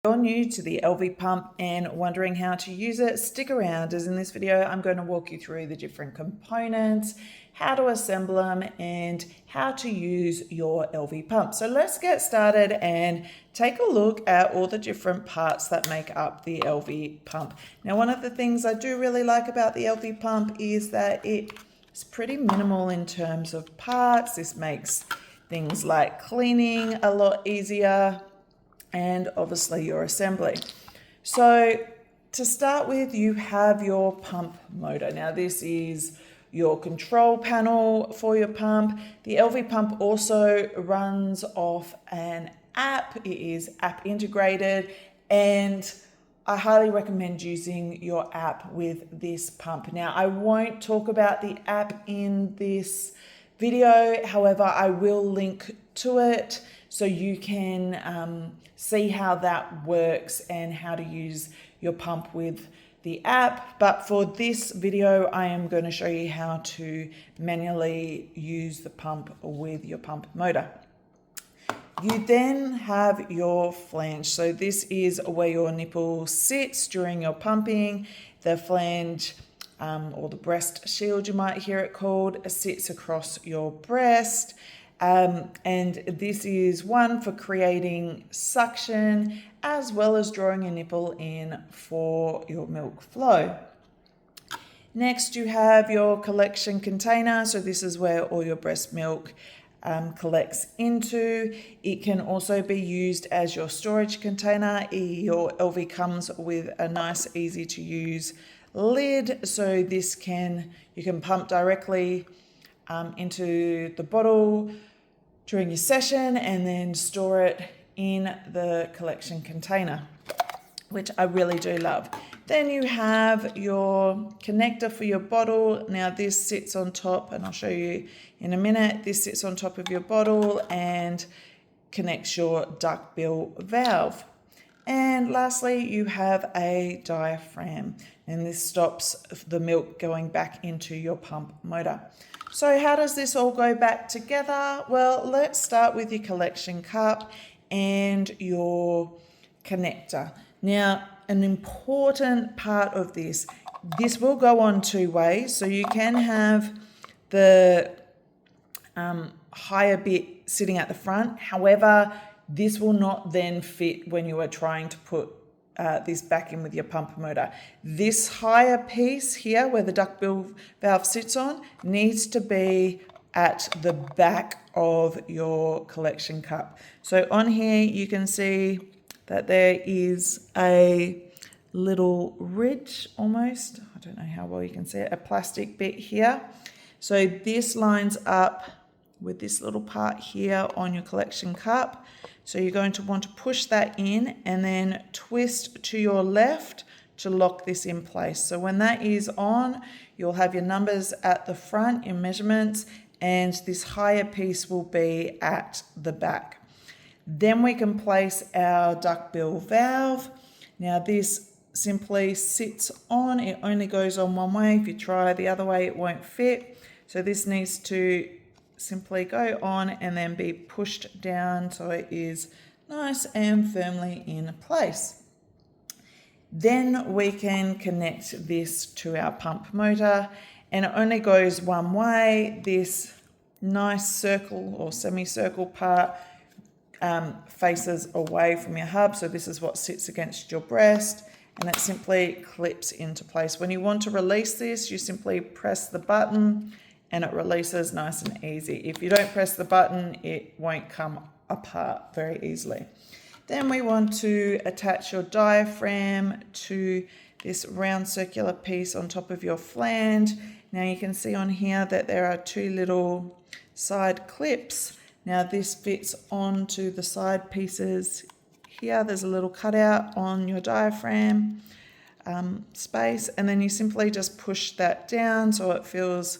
If you're new to the Elvie Pump and wondering how to use it, stick around, as in this video I'm going to walk you through the different components, how to assemble them, and how to use your Elvie Pump. So let's get started and take a look at all the different parts that make up the Elvie Pump. Now, one of the things I do really like about the Elvie Pump is that it's pretty minimal in terms of parts. This makes things like cleaning a lot easier, and obviously your assembly. So to start with, you have your pump motor. Now this is your control panel for your pump. The Elvie Pump also runs off an app. It is app integrated, and I highly recommend using your app with this pump. Now, I won't talk about the app in this video, however, I will link to it so you can see how that works and how to use your pump with the app. But for this video, I am going to show you how to manually use the pump with your pump motor. You then have your flange. So this is where your nipple sits during your pumping. The flange, or the breast shield, you might hear it called, sits across your breast. And this is one for creating suction as well as drawing your nipple in for your milk flow. Next, you have your collection container. So this is where all your breast milk collects into. It can also be used as your storage container. Your Elvie comes with a nice, easy to use lid, so this you can pump directly into the bottle during your session and then store it in the collection container, which I really do love. Then you have your connector for your bottle. Now this sits on top, and I'll show you in a minute. This sits on top of your bottle and connects your duckbill valve. And lastly, you have a diaphragm, and this stops the milk going back into your pump motor. So how does this all go back together? Well, let's start with your collection cup and your connector. Now, an important part of this will go on two ways. So you can have the higher bit sitting at the front. However, this will not then fit when you are trying to put this back in with your pump motor. This higher piece here where the duckbill valve sits on needs to be at the back of your collection cup. So on here you can see that there is a little ridge almost. I don't know how well you can see it, a plastic bit here. So this lines up with this little part here on your collection cup. So you're going to want to push that in and then twist to your left to lock this in place. So when that is on, you'll have your numbers at the front, your measurements, and this higher piece will be at the back. Then we can place our duckbill valve. Now this simply sits on, it only goes on one way. If you try the other way, it won't fit. So this needs to simply go on and then be pushed down so it is nice and firmly in place. Then we can connect this to our pump motor, and it only goes one way. This nice circle or semicircle part faces away from your hub, so this is what sits against your breast, and it simply clips into place. When you want to release this, you simply press the button and it releases nice and easy. If you don't press the button, it won't come apart very easily. Then we want to attach your diaphragm to this round circular piece on top of your flange. Now you can see on here that there are two little side clips. Now this fits onto the side pieces here. There's a little cutout on your diaphragm space, and then you simply just push that down so it feels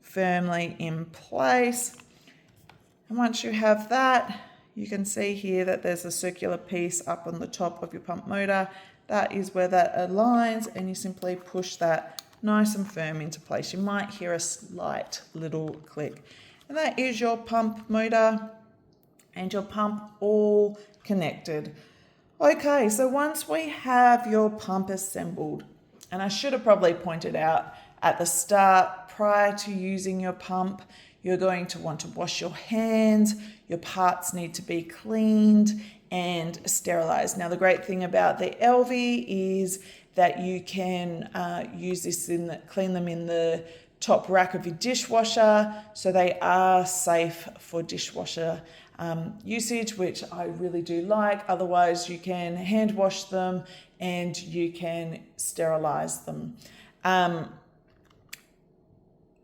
firmly in place. And once you have that, you can see here that there's a circular piece up on the top of your pump motor. That is where that aligns, and you simply push that nice and firm into place. You might hear a slight little click. And that is your pump motor and your pump all connected. Okay, so once we have your pump assembled, and I should have probably pointed out at the start, prior to using your pump, you're going to want to wash your hands, your parts need to be cleaned and sterilized. Now, the great thing about the Elvie is that you can use this clean them in the top rack of your dishwasher, so they are safe for dishwasher usage, which I really do like. Otherwise, you can hand wash them and you can sterilize them.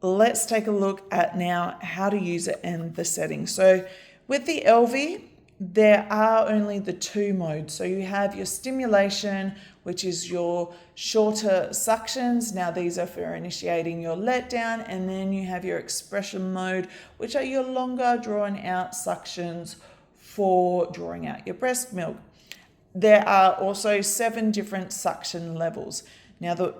Let's take a look at now how to use it and the settings. So with the Elvie, there are only the two modes. So you have your stimulation, which is your shorter suctions. Now these are for initiating your letdown, and then you have your expression mode, which are your longer drawn out suctions for drawing out your breast milk. There are also 7 different suction levels. Now the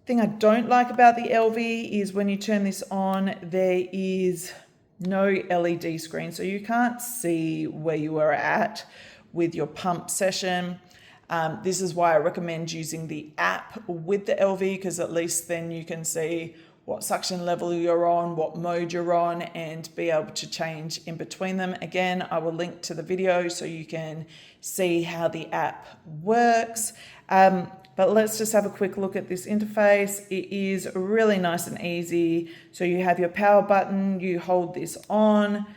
thing I don't like about the Elvie is when you turn this on, there is no LED screen, so you can't see where you are at with your pump session. This is why I recommend using the app with the Elvie, because at least then you can see what suction level you're on, what mode you're on, and be able to change in between them. Again, I will link to the video so you can see how the app works. But let's just have a quick look at this interface. It is really nice and easy. So you have your power button, you hold this on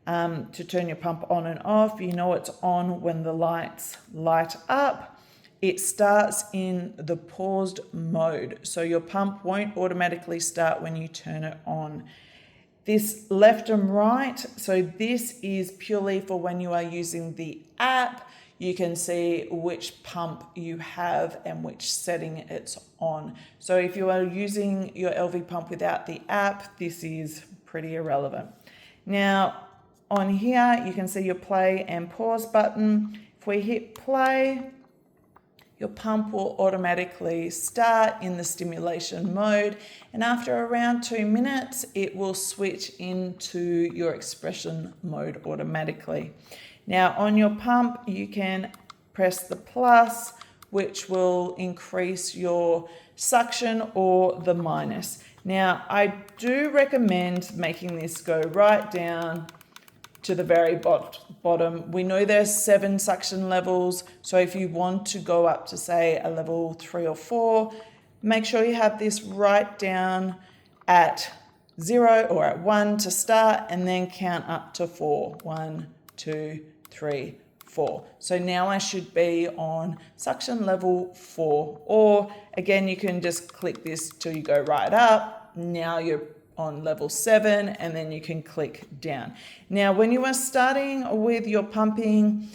to turn your pump on and off. You know it's on when the lights light up. It starts in the paused mode. So your pump won't automatically start when you turn it on. This left and right, so this is purely for when you are using the app. You can see which pump you have and which setting it's on. So if you are using your Elvie pump without the app, this is pretty irrelevant. Now, on here, you can see your play and pause button. If we hit play, your pump will automatically start in the stimulation mode, and after around 2 minutes, it will switch into your expression mode automatically. Now on your pump, you can press the plus, which will increase your suction, or the minus. Now I do recommend making this go right down to the very bottom. We know there's 7 suction levels, so if you want to go up to say a level 3 or 4, make sure you have this right down at 0 or at 1 to start, and then count up to 4. 1, 2, 3, 4. So now I should be on suction level 4, or again, you can just click this till you go right up. Now you're on level 7, and then you can click down. Now, when you are starting with your pumping,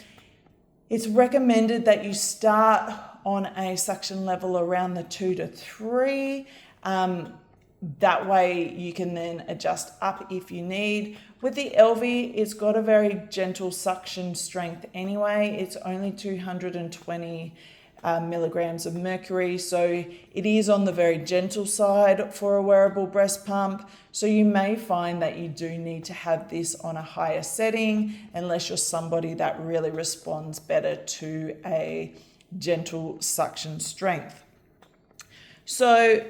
it's recommended that you start on a suction level around the 2 to 3. That way you can then adjust up if you need. With the Elvie, it's got a very gentle suction strength anyway. It's only 220 milligrams of mercury, so it is on the very gentle side for a wearable breast pump. So you may find that you do need to have this on a higher setting unless you're somebody that really responds better to a gentle suction strength. So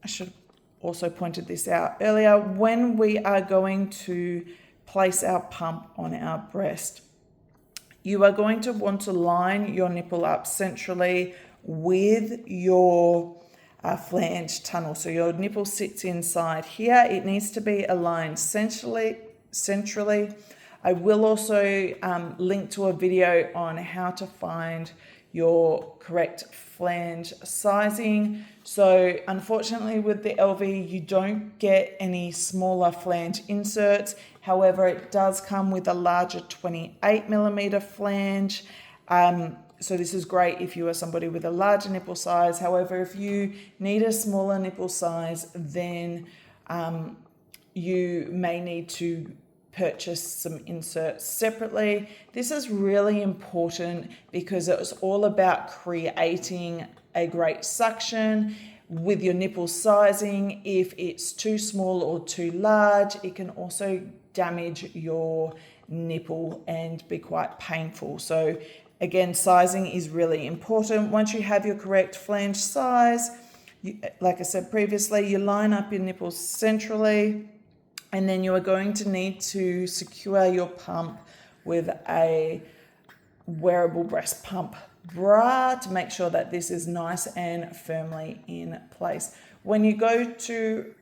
I should have also pointed this out earlier. When we are going to place our pump on our breast, you are going to want to line your nipple up centrally with your flange tunnel. So your nipple sits inside here. It needs to be aligned centrally. I will also link to a video on how to find your correct flange sizing. So unfortunately with the Elvie, you don't get any smaller flange inserts. However, it does come with a larger 28 millimeter flange. So this is great if you are somebody with a larger nipple size. However, if you need a smaller nipple size, then you may need to purchase some inserts separately. This is really important because it's all about creating a great suction with your nipple sizing. If it's too small or too large, it can also damage your nipple and be quite painful. So Again, sizing is really important. Once you have your correct flange size, like I said previously, you line up your nipples centrally, and then you are going to need to secure your pump with a wearable breast pump bra to make sure that this is nice and firmly in place. When you go to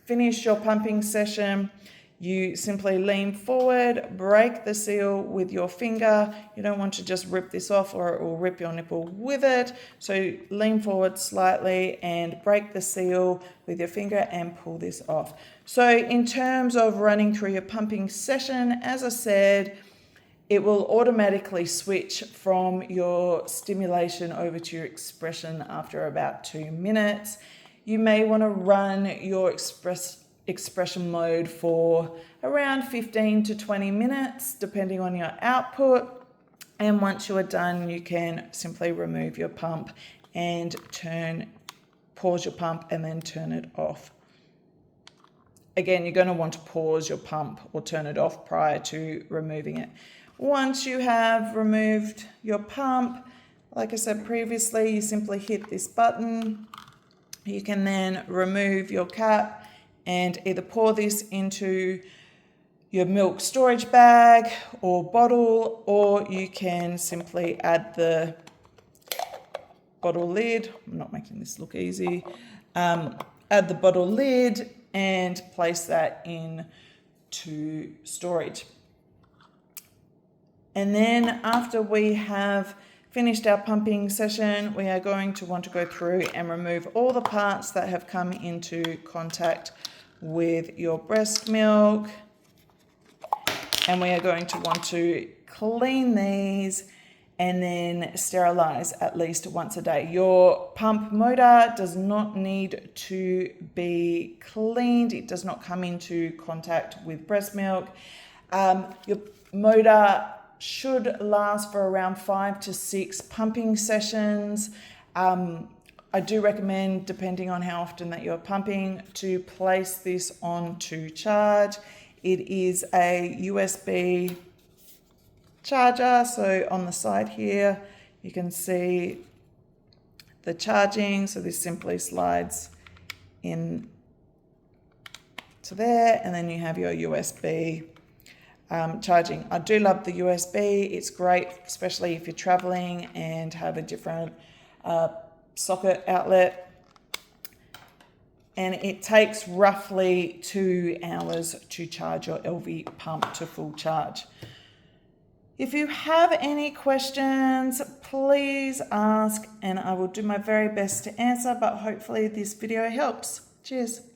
finish your pumping session, you simply lean forward, break the seal with your finger. You don't want to just rip this off or it will rip your nipple with it. So lean forward slightly and break the seal with your finger and pull this off. So in terms of running through your pumping session, as I said, it will automatically switch from your stimulation over to your expression after about 2 minutes. You may want to run your expression mode for around 15 to 20 minutes, depending on your output. And once you are done, you can simply remove your pump and pause your pump and then turn it off. Again, you're going to want to pause your pump or turn it off prior to removing it. Once you have removed your pump, like I said previously, you simply hit this button. You can then remove your cap and either pour this into your milk storage bag or bottle, or you can simply add the bottle lid. I'm not making this look easy. Add the bottle lid and place that into storage. And then after we have finished our pumping session, we are going to want to go through and remove all the parts that have come into contact with your breast milk. And we are going to want to clean these and then sterilize at least once a day. Your pump motor does not need to be cleaned. It does not come into contact with breast milk. Your motor should last for around 5 to 6 pumping sessions. I do recommend, depending on how often that you're pumping, to place this on to charge. It is a USB charger, so on the side here you can see the charging. So this simply slides in to there, and then you have your USB charging. I do love the USB. It's great, especially if you're traveling and have a different socket outlet. And it takes roughly 2 hours to charge your Elvie pump to full charge. If you have any questions, please ask and I will do my very best to answer, but hopefully this video helps. Cheers.